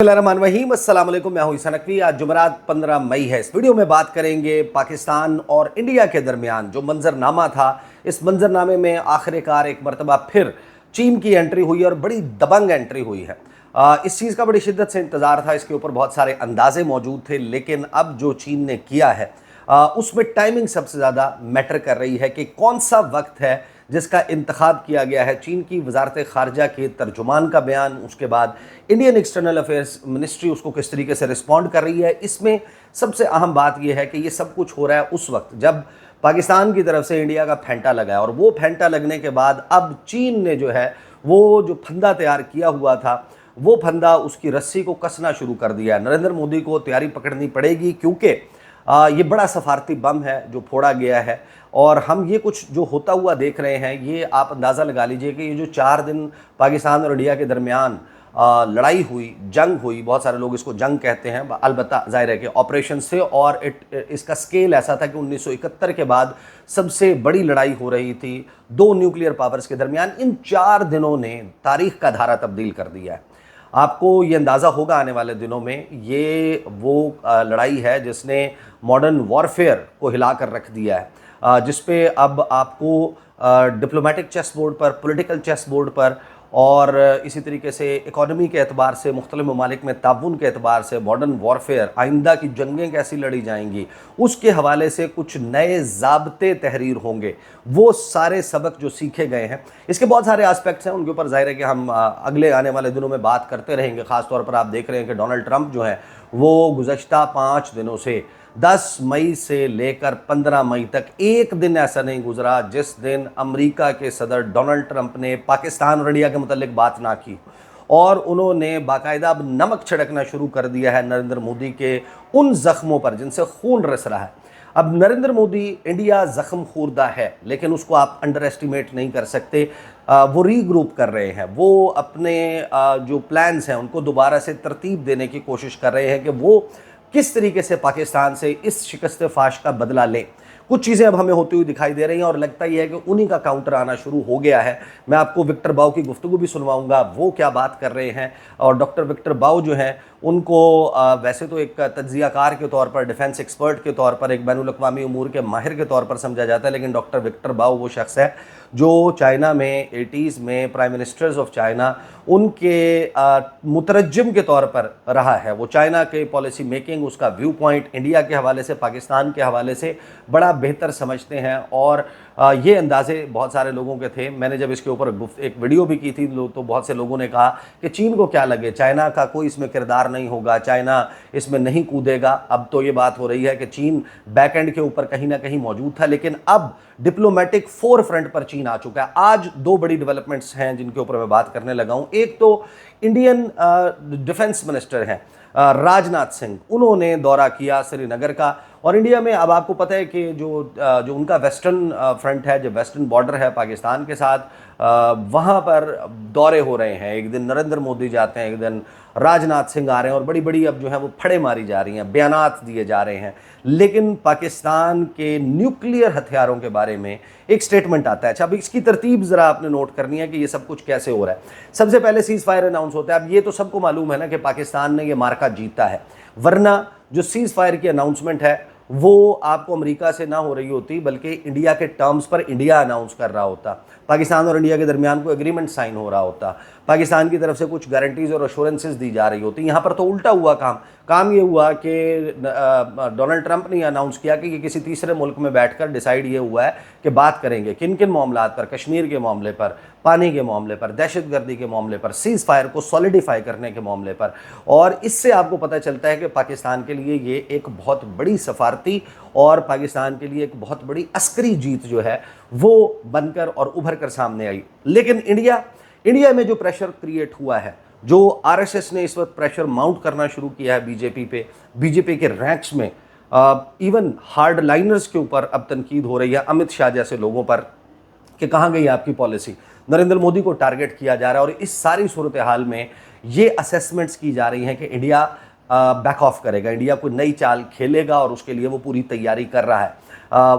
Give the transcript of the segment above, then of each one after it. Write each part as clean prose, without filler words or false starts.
बिस्मिल्लाहिर्रहमानिर्रहीम, अस्सलाम वालेकुम। मैं हूं ईसा नकवी। आज जुमेरात 15 मई है। इस वीडियो में बात करेंगे पाकिस्तान और इंडिया के दरमियान जो मंजरनामा था। इस मंजरनामे में आखिरकार एक मरतबा फिर चीन की एंट्री हुई और बड़ी दबंग एंट्री हुई है। इस चीज़ का बड़ी शिद्दत से इंतज़ार था, इसके ऊपर बहुत सारे अंदाजे मौजूद थे, लेकिन अब जो चीन ने किया है उसमें टाइमिंग सबसे ज़्यादा मैटर कर रही है कि कौन सा वक्त है जिसका इंतखाब किया गया है। चीन की वजारत ख़ारजा के तर्जुमान का बयान, उसके बाद इंडियन एक्सटर्नल अफेयर्स मिनिस्ट्री उसको किस तरीके से रिस्पॉन्ड कर रही है। इसमें सबसे अहम बात यह है कि ये सब कुछ हो रहा है उस वक्त जब पाकिस्तान की तरफ से इंडिया का फेंटा लगा है, और वो फेंटा लगने के बाद अब चीन ने जो है वो जो फंदा तैयार किया हुआ था, वो फंदा उसकी रस्सी को कसना शुरू कर दिया है। नरेंद्र मोदी को तैयारी पकड़नी पड़ेगी, क्योंकि ये बड़ा सफारती बम है जो फोड़ा गया है। और हम ये कुछ जो होता हुआ देख रहे हैं, ये आप अंदाज़ा लगा लीजिए कि ये जो 4 दिन पाकिस्तान और इंडिया के दरमियान लड़ाई हुई, जंग हुई, बहुत सारे लोग इसको जंग कहते हैं, अलबत्ता ज़ाहिर है कि ऑपरेशन से, और इसका स्केल ऐसा था कि 1971 के बाद सबसे बड़ी लड़ाई हो रही थी दो न्यूक्लियर पावर्स के दरमियान। इन 4 दिनों ने तारीख़ का धारा तब्दील कर दिया है। आपको ये अंदाज़ा होगा आने वाले दिनों में, ये वो लड़ाई है जिसने मॉडर्न वॉरफेयर को हिला कर रख दिया है, जिस पे अब आपको डिप्लोमेटिक चेस बोर्ड पर, पॉलिटिकल चेस बोर्ड पर, और इसी तरीके से इकॉनमी के एतबार से, मुख्तलिफ ममालिक में ताउन के एतबार से, मॉडर्न वॉरफेयर, आइंदा की जंगें कैसी लड़ी जाएंगी, उसके हवाले से कुछ नए ज़ाब्ते तहरीर होंगे। वो सारे सबक जो सीखे गए हैं, इसके बहुत सारे एस्पेक्ट्स हैं, उनके ऊपर ज़ाहिर है कि हम अगले आने वाले दिनों में बात करते रहेंगे। ख़ास तौर पर आप देख रहे हैं कि डोनाल्ड ट्रंप जो है वो गुज़श्ता 5 दिनों से, 10 मई से लेकर 15 मई तक, एक दिन ऐसा नहीं गुजरा जिस दिन अमेरिका के सदर डोनाल्ड ट्रंप ने पाकिस्तान और इंडिया के मुतालिक बात ना की, और उन्होंने बाकायदा अब नमक छिड़कना शुरू कर दिया है नरेंद्र मोदी के उन ज़ख्मों पर जिनसे खून रिस रहा है। अब नरेंद्र मोदी, इंडिया ज़ख्म खूरदा है, लेकिन उसको आप अंडर एस्टिमेट नहीं कर सकते। वो रीग्रुप कर रहे हैं, वो अपने जो प्लान्स हैं उनको दोबारा से तरतीब देने की कोशिश कर रहे हैं कि वो किस तरीके से पाकिस्तान से इस शिकस्त फाश का बदला लें। कुछ चीज़ें अब हमें होती हुई दिखाई दे रही हैं, और लगता ही है कि उन्हीं का काउंटर आना शुरू हो गया है। मैं आपको विक्टर बाउ की गुफ्तगू भी सुनवाऊंगा, वो क्या बात कर रहे हैं। और डॉक्टर विक्टर बाउ जो हैं उनको वैसे तो एक तज्ज़ियाकार के तौर पर, डिफेंस एक्सपर्ट के तौर पर, एक बैनुल अक़वामी उमूर के माहिर के तौर पर समझा जाता है, लेकिन डॉक्टर विक्टर बाउ वो शख्स है जो चाइना में 80s में प्राइम मिनिस्टर्स ऑफ चाइना, उनके मुतरज्जिम के तौर पर रहा है। वो चाइना के पॉलिसी मेकिंग, उसका व्यू पॉइंट इंडिया के हवाले से, पाकिस्तान के हवाले से बड़ा बेहतर समझते हैं। और ये अंदाज़े बहुत सारे लोगों के थे। मैंने जब इसके ऊपर एक वीडियो भी की थी तो बहुत से लोगों ने कहा कि चीन को क्या लगे, चाइना का कोई इसमें किरदार नहीं होगा, चाइना इसमें नहीं कूदेगा। अब तो ये बात हो रही है कि चीन बैक एंड के ऊपर कहीं ना कहीं मौजूद था, लेकिन अब डिप्लोमेटिक फोर फ्रंट पर चीन आ चुका है। आज 2 बड़ी डेवलपमेंट्स हैं जिनके ऊपर मैं बात करने लगा हूँ। एक तो इंडियन डिफेंस मिनिस्टर हैं राजनाथ सिंह, उन्होंने दौरा किया श्रीनगर का। और इंडिया में अब आपको पता है कि जो उनका वेस्टर्न फ्रंट है, जो वेस्टर्न बॉर्डर है पाकिस्तान के साथ, वहाँ पर दौरे हो रहे हैं। एक दिन नरेंद्र मोदी जाते हैं, एक दिन राजनाथ सिंह आ रहे हैं, और बड़ी बड़ी अब जो है वो फड़े मारी जा रही हैं, बयानात दिए जा रहे हैं। लेकिन पाकिस्तान के न्यूक्लियर हथियारों के बारे में एक स्टेटमेंट आता है। अच्छा, अब इसकी तरतीब ज़रा आपने नोट करनी है कि ये सब कुछ कैसे हो रहा है। सबसे पहले सीज़ फायर अनाउंस होता है। अब ये तो सबको मालूम है ना कि पाकिस्तान ने ये मार्का जीता है, वरना जो सीज़ फायर की अनाउंसमेंट है वो आपको अमेरिका से ना हो रही होती, बल्कि इंडिया के टर्म्स पर इंडिया अनाउंस कर रहा होता। पाकिस्तान और इंडिया के दरमियान कोई एग्रीमेंट साइन हो रहा होता, पाकिस्तान की तरफ से कुछ गारंटीज़ और अश्योरेंसेस दी जा रही होती। यहाँ पर तो उल्टा हुआ काम ये हुआ कि डोनाल्ड ट्रंप ने अनाउंस किया कि किसी तीसरे मुल्क में बैठकर डिसाइड ये हुआ है कि बात करेंगे किन किन मामलात पर, कश्मीर के मामले पर, पानी के मामले पर, दहशतगर्दी के मामले पर, सीज़ फायर को सॉलिडिफाई करने के मामले पर। और इससे आपको पता चलता है कि पाकिस्तान के लिए ये एक बहुत बड़ी सफारती और पाकिस्तान के लिए एक बहुत बड़ी अस्करी जीत जो है वो बनकर और उभर कर सामने आई। लेकिन इंडिया में जो प्रेशर क्रिएट हुआ है, जो आरएसएस ने इस वक्त प्रेशर माउंट करना शुरू किया है बीजेपी के रैंक्स में, इवन हार्ड लाइनर्स के ऊपर अब तनकीद हो रही है, अमित शाह जैसे लोगों पर, कि कहाँ गई आपकी पॉलिसी। नरेंद्र मोदी को टारगेट किया जा रहा है, और इस सारी सूरत हाल में ये असेसमेंट्स की जा रही हैं कि इंडिया बैक ऑफ करेगा, इंडिया कोई नई चाल खेलेगा और उसके लिए वो पूरी तैयारी कर रहा है।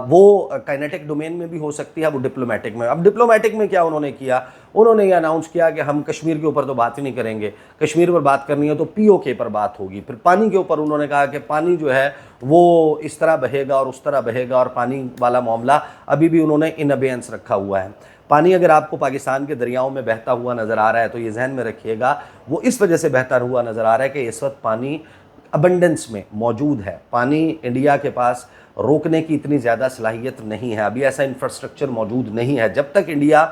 वो काइनेटिक डोमेन में भी हो सकती है, वो डिप्लोमेटिक में। अब डिप्लोमेटिक में क्या उन्होंने किया, उन्होंने ये अनाउंस किया कि हम कश्मीर के ऊपर तो बात ही नहीं करेंगे, कश्मीर पर बात करनी है तो पीओके पर बात होगी। फिर पानी के ऊपर उन्होंने कहा कि पानी जो है वो इस तरह बहेगा और उस तरह बहेगा, और पानी वाला मामला अभी भी उन्होंने इन अबेयंस रखा हुआ है। पानी अगर आपको पाकिस्तान के दरियाओं में बहता हुआ नज़र आ रहा है तो ये जहन में रखिएगा, वो इस वजह से बहता हुआ नज़र आ रहा है कि इस वक्त पानी अबंडेंस में मौजूद है। पानी इंडिया के पास रोकने की इतनी ज़्यादा सलाहियत नहीं है, अभी ऐसा इंफ्रास्ट्रक्चर मौजूद नहीं है। जब तक इंडिया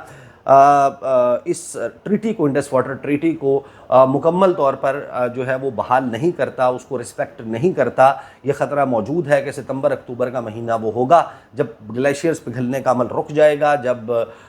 इस ट्रीटी को, इंडस वाटर ट्रीटी को मुकम्मल तौर पर जो है वो बहाल नहीं करता, उसको रिस्पेक्ट नहीं करता, ये ख़तरा मौजूद है कि सितंबर अक्टूबर का महीना वो होगा जब ग्लेशियर्स पिघलने का अमल रुक जाएगा, जब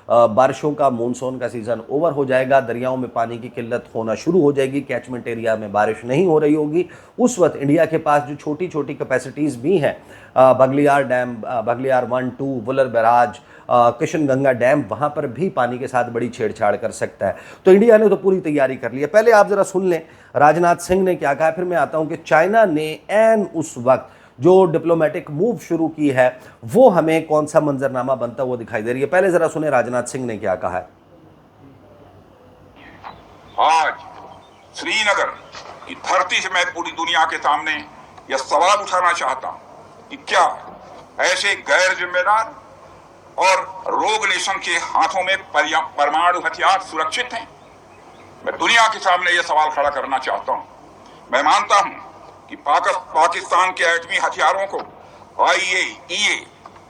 बारिशों का मानसून का सीज़न ओवर हो जाएगा, दरियाओं में पानी की किल्लत होना शुरू हो जाएगी, कैचमेंट एरिया में बारिश नहीं हो रही होगी। उस वक्त इंडिया के पास जो छोटी छोटी कैपेसिटीज़ भी हैं, Baglihar dam, Baglihar 1, 2, Wular barrage, Kishan Ganga dam, वहाँ पर भी पानी के साथ बड़ी छेड़छाड़ कर सकता है। तो इंडिया ने तो पूरी तैयारी कर ली है। पहले आप ज़रा सुन लें राजनाथ सिंह ने क्या कहा, फिर मैं आता हूँ कि चाइना ने एन उस वक्त जो डिप्लोमेटिक मूव शुरू की है वो हमें कौन सा मंजरनामा बनता हुआ दिखाई दे रही है। पहले ज़रा सुने राजनाथ सिंह ने क्या कहा है। आज श्रीनगर की धरती से मैं पूरी दुनिया के सामने यह सवाल उठाना चाहता हूं कि क्या ऐसे गैर जिम्मेदार और रोग नेशन के हाथों में परमाणु हथियार सुरक्षित हैं? मैं दुनिया के सामने यह सवाल खड़ा करना चाहता हूं। मैं मानता हूं कि पाकिस्तान के एटमी हथियारों को IAEA,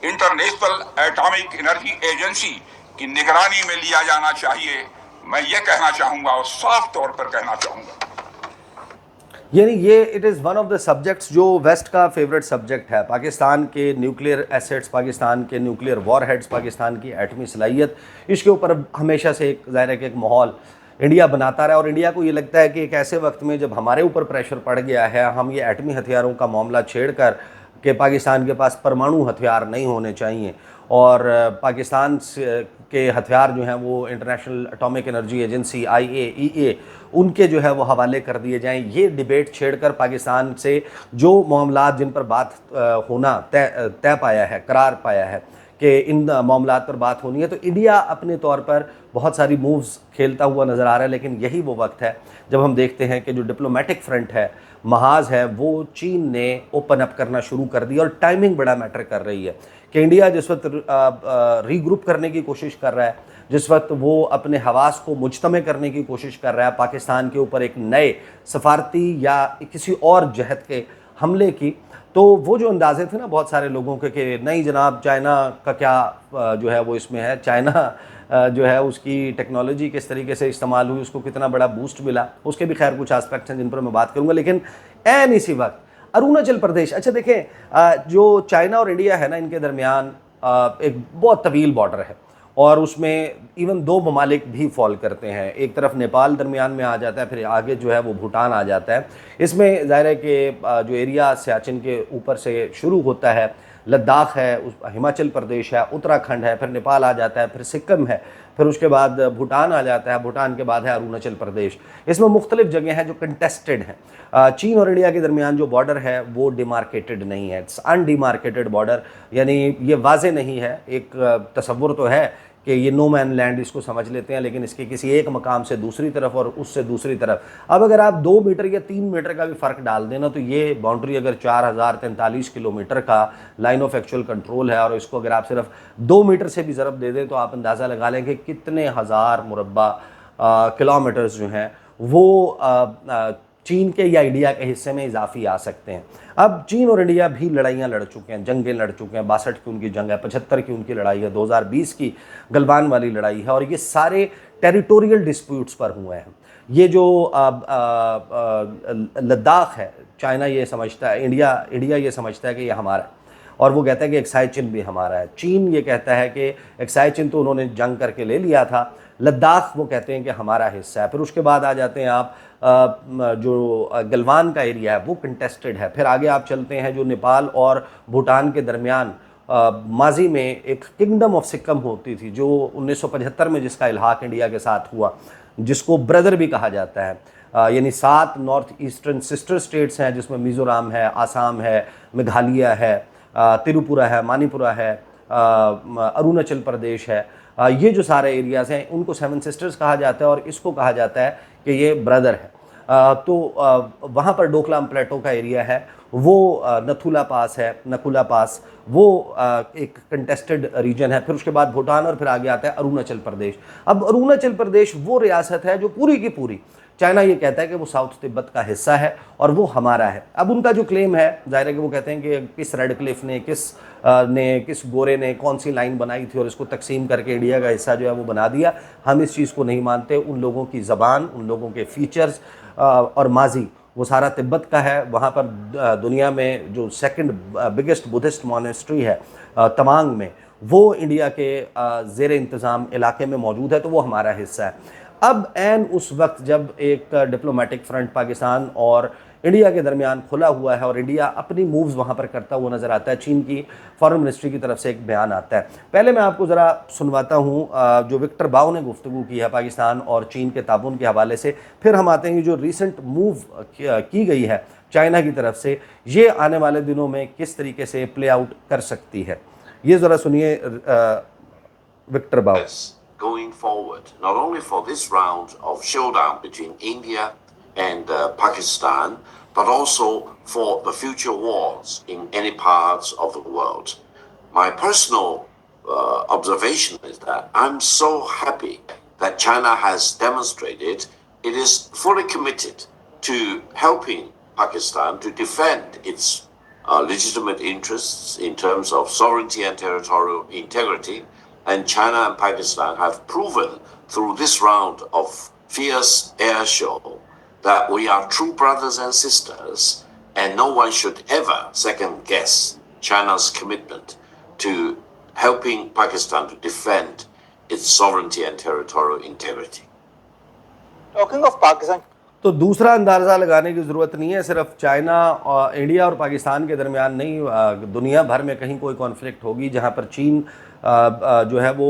international atomic energy agency की निगरानी में लिया जाना चाहिए। मैं ये कहना चाहूंगा और साफ तौर पर कहना चाहूंगा, यानी ये it is one of the subjects जो वेस्ट का फेवरेट सब्जेक्ट है। पाकिस्तान के न्यूक्लियर एसेट्स, पाकिस्तान के न्यूक्लियर वॉरहेड्स, पाकिस्तान की एटमी सलाहियत, इसके ऊपर हमेशा से एक ज़ाहिर है कि एक माहौल इंडिया बनाता रहा। और इंडिया को ये लगता है कि एक ऐसे वक्त में जब हमारे ऊपर प्रेशर पड़ गया है, हम ये एटमी हथियारों का मामला छेड़ कर कि पाकिस्तान के पास परमाणु हथियार नहीं होने चाहिए और पाकिस्तान के हथियार जो हैं वो international atomic energy agency IAEA उनके जो है वो हवाले कर दिए जाएं, ये डिबेट छेड़कर पाकिस्तान से जो मामलात जिन पर बात होना तय पाया है, करार पाया है कि इन मामलात पर बात होनी है, तो इंडिया अपने तौर पर बहुत सारी मूव्स खेलता हुआ नज़र आ रहा है। लेकिन यही वो वक्त है जब हम देखते हैं कि जो डिप्लोमेटिक फ्रंट है, महाज है, वो चीन ने ओपन अप करना शुरू कर दिया। और टाइमिंग बड़ा मैटर कर रही है कि इंडिया जिस वक्त रीग्रुप करने की कोशिश कर रहा है, जिस वक्त वो अपने हवास को मुजतमे करने की कोशिश कर रहा है पाकिस्तान के ऊपर एक नए सफारती या किसी और जहत के हमले की, तो वो जो अंदाजे थे ना बहुत सारे लोगों के कि नहीं जनाब चाइना का क्या जो है वो इसमें है, चाइना जो है उसकी टेक्नोलॉजी किस तरीके से इस्तेमाल हुई, उसको कितना बड़ा बूस्ट मिला, उसके भी खैर कुछ एस्पेक्ट्स हैं जिन पर मैं बात करूंगा। लेकिन एन इसी वक्त अरुणाचल प्रदेश, अच्छा देखें जो चाइना और इंडिया है ना, इनके दरमियान एक बहुत तवील बॉर्डर है और उसमें इवन दो ममालिक भी फॉल करते हैं। एक तरफ नेपाल दरमियान में आ जाता है, फिर आगे जो है वो भूटान आ जाता है। इसमें ज़ाहिर है कि जो एरिया सियाचिन के ऊपर से शुरू होता है, लद्दाख है, हिमाचल प्रदेश है, उत्तराखंड है, फिर नेपाल आ जाता है, फिर सिक्किम है, फिर उसके बाद भूटान आ जाता है, भूटान के बाद है अरुणाचल प्रदेश। इसमें मुख्तलिफ जगह हैं जो कंटेस्टेड हैं। चीन और इंडिया के दरमियान जो बॉर्डर है वो डिमार्केटेड नहीं है, इट्स अनडिमार्केटेड बॉर्डर, यानी ये वाजे नहीं है। एक तसव्वुर तो है कि ये नो मैन लैंड इसको समझ लेते हैं, लेकिन इसके किसी एक मकाम से दूसरी तरफ और उससे दूसरी तरफ, अब अगर आप 2 मीटर या 3 मीटर का भी फ़र्क डाल देना तो ये बाउंड्री अगर 4043 किलोमीटर का लाइन ऑफ एक्चुअल कंट्रोल है और इसको अगर आप सिर्फ 2 मीटर से भी ज़रब दे दें तो आप अंदाज़ा लगा लें कि कितने हज़ार मुरब्बा किलोमीटर्स जो हैं वो चीन के या इंडिया के हिस्से में इजाफी आ सकते हैं। अब चीन और इंडिया भी लड़ाइयाँ लड़ चुके हैं, जंगें लड़ चुके हैं। 62 की उनकी जंग है, 75 की उनकी लड़ाई है, 2020 की गलवान वाली लड़ाई है, और ये सारे टेरिटोरियल डिस्प्यूट्स पर हुए हैं। ये जो लद्दाख है, चाइना ये समझता है, इंडिया ये समझता है कि ये हमारा है और वो कहता है कि एक्साई चिन भी हमारा है। चीन ये कहता है कि एक्साई चिन तो उन्होंने जंग करके ले लिया था, लद्दाख वो कहते हैं कि हमारा हिस्सा है। फिर उसके बाद आ जाते हैं आप जो गलवान का एरिया है वो कंटेस्टेड है। फिर आगे आप चलते हैं जो नेपाल और भूटान के दरमियान माजी में एक किंगडम ऑफ सिक्किम होती थी जो 1975 में जिसका इल्हाक इंडिया के साथ हुआ, जिसको ब्रदर भी कहा जाता है। यानी 7 नॉर्थ ईस्टर्न सिस्टर स्टेट्स हैं, जिसमें मिज़ोरम है, आसाम है, मेघालय है, त्रिपुरा है, मणिपुरा है, अरुणाचल प्रदेश है। ये जो सारे एरियाज़ हैं उनको 7 सिस्टर्स कहा जाता है और इसको कहा जाता है कि ये ब्रदर है। वहाँ पर डोकलाम प्लेटो का एरिया है, वो नथुला पास है, नकुला पास, वो एक कंटेस्टेड रीजन है। फिर उसके बाद भूटान और फिर आगे आता है अरुणाचल प्रदेश। अब अरुणाचल प्रदेश वो रियासत है जो पूरी की पूरी चाइना ये कहता है कि वो साउथ तिब्बत का हिस्सा है और वो हमारा है। अब उनका जो क्लेम है, जाहिर है कि वो कहते हैं कि किस रेडक्लिफ ने, किस गोरे ने कौन सी लाइन बनाई थी और इसको तकसीम करके इंडिया का हिस्सा जो है वो बना दिया। हम इस चीज़ को नहीं मानते। उन लोगों की ज़बान, उन लोगों के फीचर्स और माजी वो सारा तिब्बत का है। वहाँ पर दुनिया में जो सेकंड बिगेस्ट बुद्धिस्ट मॉनेस्ट्री है तवांग में, वो इंडिया के ज़ेर इंतज़ाम इलाके में मौजूद है, तो वो हमारा हिस्सा है। अब ऐन उस वक्त जब एक डिप्लोमेटिक फ्रंट पाकिस्तान और इंडिया के दरमियान खुला हुआ है और इंडिया अपनी मूव्स वहाँ पर करता हुआ नज़र आता है, चीन की फॉरेन मिनिस्ट्री की तरफ से एक बयान आता है। पहले मैं आपको ज़रा सुनवाता हूँ जो विक्टर बाओ ने गुफ्तगू की है पाकिस्तान और चीन के ताबून के हवाले से। फिर हम आते हैं जो रिसेंट मूव की गई है चाइना की तरफ से, ये आने वाले दिनों में किस तरीके से प्ले आउट कर सकती है। ये ज़रा सुनिए विक्टर बाओ। Going forward, not only for this round of showdown between India and Pakistan, but also for the future wars in any parts of the world. My personal observation is that I'm so happy that China has demonstrated it is fully committed to helping Pakistan to defend its legitimate interests in terms of sovereignty and territorial integrity. And China and Pakistan have proven through this round of fierce air show that we are true brothers and sisters, and no one should ever second guess China's commitment to helping Pakistan to defend its sovereignty and territorial integrity. Talking of Pakistan, तो दूसरा अंदाज़ा लगाने की ज़रूरत नहीं है। सिर्फ China और इंडिया और पाकिस्तान के दरमियान नहीं, दुनिया भर में कहीं कोई कॉन्फ्लिक्ट होगी जहां पर चीन जो है वो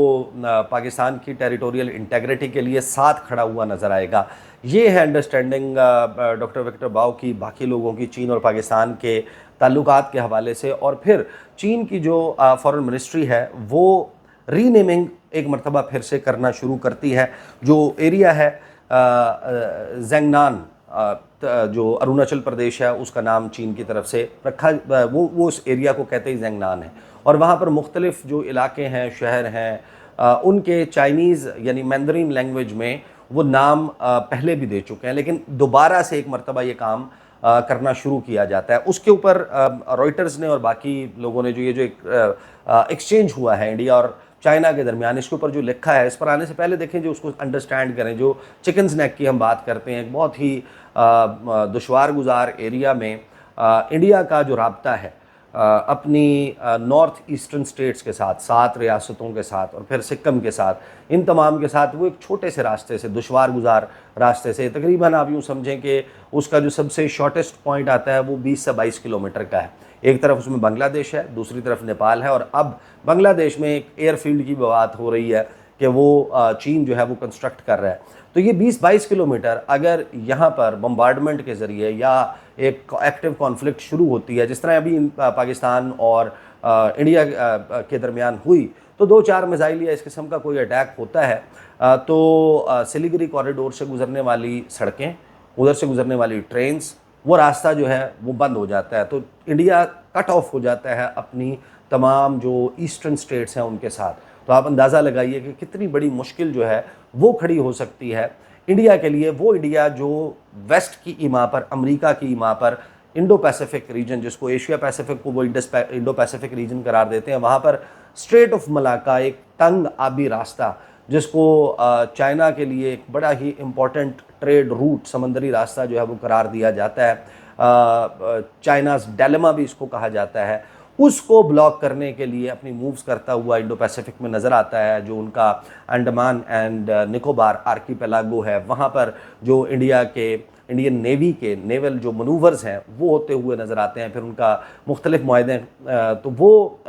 पाकिस्तान की टेरिटोरियल इंटेग्रिटी के लिए साथ खड़ा हुआ नज़र आएगा। ये है अंडरस्टैंडिंग डॉक्टर विक्टर बाओ की बाकी लोगों की चीन और पाकिस्तान के ताल्लुकात के हवाले से। और फिर चीन की जो फॉरेन मिनिस्ट्री है वो रीनेमिंग एक मरतबा फिर से करना शुरू करती है। जो एरिया है ज़ेंगनान, जो अरुणाचल प्रदेश है, उसका नाम चीन की तरफ से रखा, वो उस एरिया को कहते ही ज़ेंगनान है। और वहाँ पर मुख्तलिफ़ जो इलाके हैं, शहर हैं, उनके चाइनीज़ यानी मैंडरीन लैंग्वेज में वो नाम पहले भी दे चुके हैं, लेकिन दोबारा से एक मरतबा ये काम करना शुरू किया जाता है। उसके ऊपर रॉयटर्स ने और बाकी लोगों ने जो एक एक्सचेंज हुआ है इंडिया और चाइना के दरमियान, इसके ऊपर जो लिखा है, इस पर आने से पहले देखें, जो उसको अंडरस्टैंड करें। जो चिकन स्नैक की हम बात करते हैं, एक बहुत ही दुश्वार गुजार एरिया में इंडिया का जो राब्ता है अपनी नॉर्थ ईस्टर्न स्टेट्स के साथ, 7 रियासतों के साथ और फिर सिक्किम के साथ, इन तमाम के साथ, वो एक छोटे से रास्ते से, दुश्वार गुजार रास्ते से, तकरीबन आप यूँ समझें कि उसका जो सबसे शॉर्टेस्ट पॉइंट आता है वो 20 से 22 किलोमीटर का है। एक तरफ उसमें बांग्लादेश है, दूसरी तरफ नेपाल है, और अब बांग्लादेश में एक एयरफील्ड की बात हो रही है कि वो चीन जो है वो कंस्ट्रक्ट कर रहा है। तो ये 20-22 किलोमीटर अगर यहाँ पर बम्बार्डमेंट के ज़रिए या एक एक्टिव कॉन्फ्लिक्ट शुरू होती है, जिस तरह अभी पाकिस्तान और इंडिया के दरमियान हुई, तो 2-4 मिसाइल या इस किस्म का कोई अटैक होता है तो सिलीगुड़ी कॉरिडोर से गुजरने वाली सड़कें, उधर से गुजरने वाली ट्रेन्स, वो रास्ता जो है वो बंद हो जाता है। तो इंडिया कट ऑफ हो जाता है अपनी तमाम जो ईस्टर्न स्टेट्स हैं उनके साथ। तो आप अंदाज़ा लगाइए कि कितनी बड़ी मुश्किल जो है वो खड़ी हो सकती है इंडिया के लिए। वो इंडिया जो वेस्ट की ईमा पर, अमेरिका की ईमा पर, इंडो पैसिफिक रीजन, जिसको एशिया पैसिफिक को वो इंडो पैसिफिक रीजन करार देते हैं, वहाँ पर स्ट्रेट ऑफ मलाका, एक तंग आबी रास्ता, जिसको चाइना के लिए एक बड़ा ही इम्पॉर्टेंट ट्रेड रूट, समंदरी रास्ता जो है वो करार दिया जाता है। चाइनाज़ डायलेमा भी इसको कहा जाता है। उसको ब्लॉक करने के लिए अपनी मूव्स करता हुआ इंडो पैसिफिक में नज़र आता है। जो उनका अंडमान एंड निकोबार आर्कीपेलागो है, वहाँ पर जो इंडियन नेवी के नेवल जो मनूवर्स हैं वो होते हुए नज़र आते हैं। फिर उनका मुख्तलिफ मुआहदे, तो वो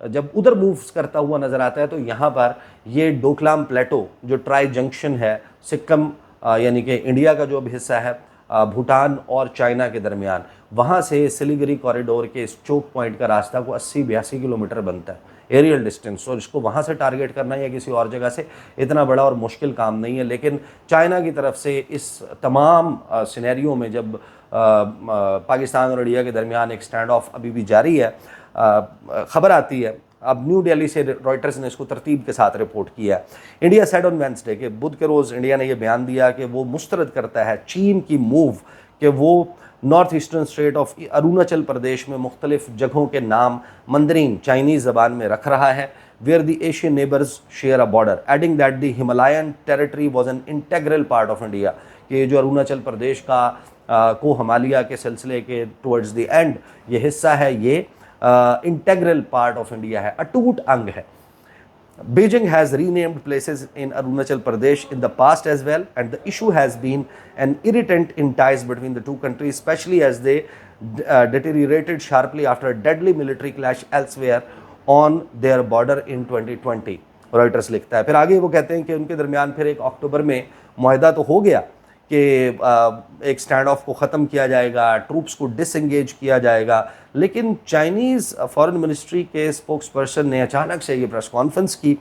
जब उधर मूव्स करता हुआ नज़र आता है, तो यहाँ पर ये डोकलाम प्लेटो जो ट्राई जंक्शन है सिक्किम यानी कि इंडिया का जो अब हिस्सा है भूटान और चाइना के दरमियान, वहाँ से सिलीगुड़ी कॉरिडोर के इस चोक पॉइंट का रास्ता को 80-82 किलोमीटर बनता है एरियल डिस्टेंस। और इसको वहाँ से टारगेट करना या किसी और जगह से इतना बड़ा और मुश्किल काम नहीं है। लेकिन चाइना की तरफ से इस तमाम सिनेरियो में जब पाकिस्तान और इंडिया के दरमियान एक स्टैंड ऑफ अभी भी जारी है, खबर आती है, अब न्यू दिल्ली से रॉयटर्स ने इसको तरतीब के साथ रिपोर्ट किया है। इंडिया सेड ऑन वेंसडे के बुध के रोज़ इंडिया ने यह बयान दिया कि वो मुस्तरद करता है चीन की मूव कि वो north eastern state of Arunachal Pradesh में मुख्तलिफ जगहों के नाम मंदरीन चाइनीज़ ज़बान में रख रहा है, where the Asian neighbours share a border, adding that the Himalayan territory was an integral part of India. कि जो अरुणाचल प्रदेश का को हिमालय के सिलसिले के टुवर्ड्स द एंड ये हिस्सा है, ये इंटेग्रल पार्ट ऑफ इंडिया है, अटूट अंग है। Beijing has renamed places in Arunachal Pradesh in the past as well, and the issue has been an irritant in ties between the two countries, especially as they deteriorated sharply after a deadly military clash elsewhere on their border in 2020. Reuters लिखता है। फिर आगे वो कहते हैं कि उनके दरमियान फिर एक अक्टूबर में मुआहदा तो हो गया कि एक स्टैंड ऑफ को ख़त्म किया जाएगा, ट्रूप्स को डिसएंगेज किया जाएगा, लेकिन चाइनीज़ फॉरेन मिनिस्ट्री के स्पोक्स पर्सन ने अचानक से ये प्रेस कॉन्फ्रेंस की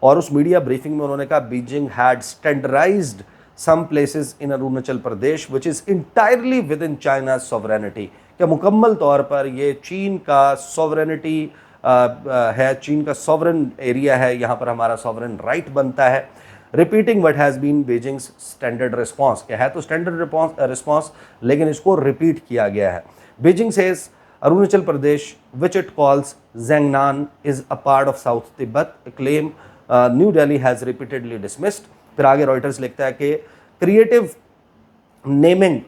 और उस मीडिया ब्रीफिंग में उन्होंने कहा Beijing had standardised some places in Arunachal Pradesh which is entirely within China sovereignty, कि मुकम्मल तौर पर ये चीन का सॉवरेनिटी है, चीन का सॉवरन एरिया है, यहाँ पर हमारा सॉवरन राइट बनता है। Repeating what has been Beijing's standard response, क्या है तो स्टैंडर्ड रिस्पॉन्स लेकिन इसको रिपीट किया गया है। Beijing says Arunachal Pradesh which it calls Zangnan is a part of south Tibet, claim New Delhi has repeatedly dismissed. फिर आगे रॉयटर्स लिखता है कि creative naming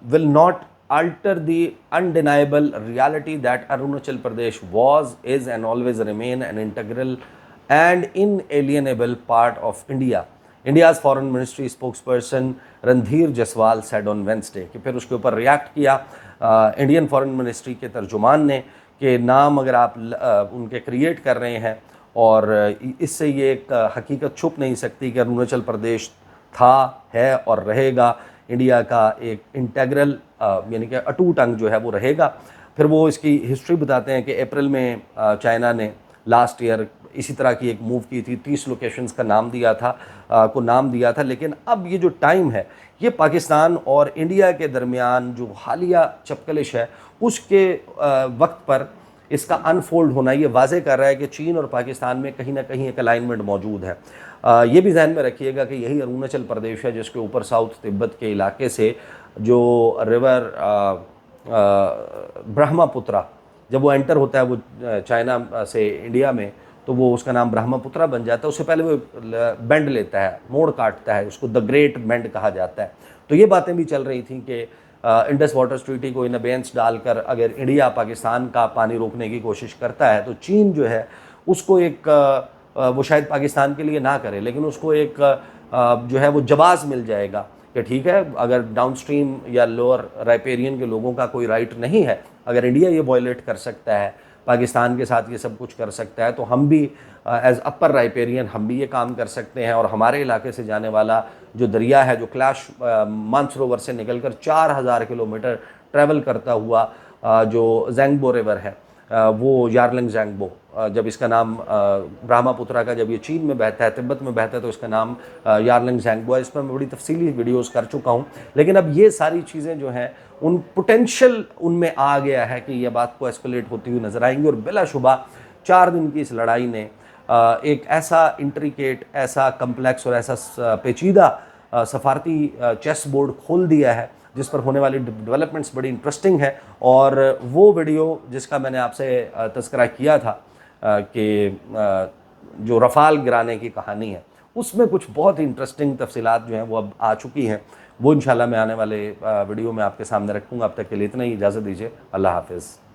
will not alter the undeniable reality that Arunachal Pradesh was, is and always remain an integral and inalienable part of India. India's foreign ministry spokesperson Randhir Jaiswal said on Wednesday कि फिर उसके ऊपर react किया Indian foreign ministry के तर्जुमान ने कि नाम अगर आप उनके क्रिएट कर रहे हैं और इससे ये एक हकीकत छुप नहीं सकती कि अरुणाचल प्रदेश था, है और रहेगा इंडिया का एक इंटेग्रल यानी कि अटूट अंग जो है वो रहेगा। फिर वो इसकी हिस्ट्री बताते हैं कि अप्रैल में चाइना ने लास्ट ईयर इसी तरह की एक मूव की थी, 30 लोकेशंस का नाम दिया था, लेकिन अब ये जो टाइम है ये पाकिस्तान और इंडिया के दरमियान जो हालिया चपकलिश है उसके वक्त पर इसका अनफोल्ड होना ये वाज़े कर रहा है कि चीन और पाकिस्तान में कहीं ना कहीं एक अलाइनमेंट मौजूद है। ये भी ध्यान में रखिएगा कि यही अरुणाचल प्रदेश है जिसके ऊपर साउथ तिब्बत के इलाके से जो रिवर ब्रह्मपुत्रा जब वो एंटर होता है वो चाइना से इंडिया में, तो वो उसका नाम ब्रह्मपुत्रा बन जाता है। उससे पहले वो बेंड लेता है, मोड़ काटता है, उसको द ग्रेट बेंड कहा जाता है। तो ये बातें भी चल रही थी कि इंडस वाटर ट्रीटी को इन अबेंस डालकर अगर इंडिया पाकिस्तान का पानी रोकने की कोशिश करता है तो चीन जो है उसको एक वो शायद पाकिस्तान के लिए ना करे, लेकिन उसको एक जो है वो जवाब मिल जाएगा कि ठीक है, अगर डाउनस्ट्रीम या लोअर राइपेरियन के लोगों का कोई राइट नहीं है, अगर इंडिया ये वायलेट कर सकता है, पाकिस्तान के साथ ये सब कुछ कर सकता है, तो हम भी एज अपर राइपेरियन हम भी ये काम कर सकते हैं। और हमारे इलाके से जाने वाला जो दरिया है जो कैलाश मानसरोवर से निकलकर 4000 किलोमीटर ट्रैवल करता हुआ जो ज़ैंगबो रिवर है वो यारलंग ज़ैंगबो, जब इसका नाम ब्रह्मपुत्रा का जब ये चीन में बहता है, तिब्बत में बहता है, तो इसका नाम यारलंग ज़ैंगबो है। इस पर मैं बड़ी तफसीली वीडियोस कर चुका हूँ, लेकिन अब ये सारी चीज़ें जो हैं उन पोटेंशियल उनमें आ गया है कि ये बात को एस्केलेट होती हुई नज़र आएंगी। और बिलाशुबा 4 दिन की इस लड़ाई ने एक ऐसा इंट्रिकेट, ऐसा कम्प्लेक्स और ऐसा पेचीदा सफारती चेस बोर्ड खोल दिया है जिस पर होने वाली डेवलपमेंट्स बड़ी इंटरेस्टिंग है। और वो वीडियो जिसका मैंने आपसे तज़किरा किया था कि जो रफ़ाल गिराने की कहानी है, उसमें कुछ बहुत ही इंटरेस्टिंग तफसीलात जो हैं वो अब आ चुकी हैं। वो इंशाल्लाह मैं आने वाले वीडियो में आपके सामने रखूँगा। अब तक के लिए इतना ही, इजाज़त दीजिए, अल्लाह हाफ़िज़।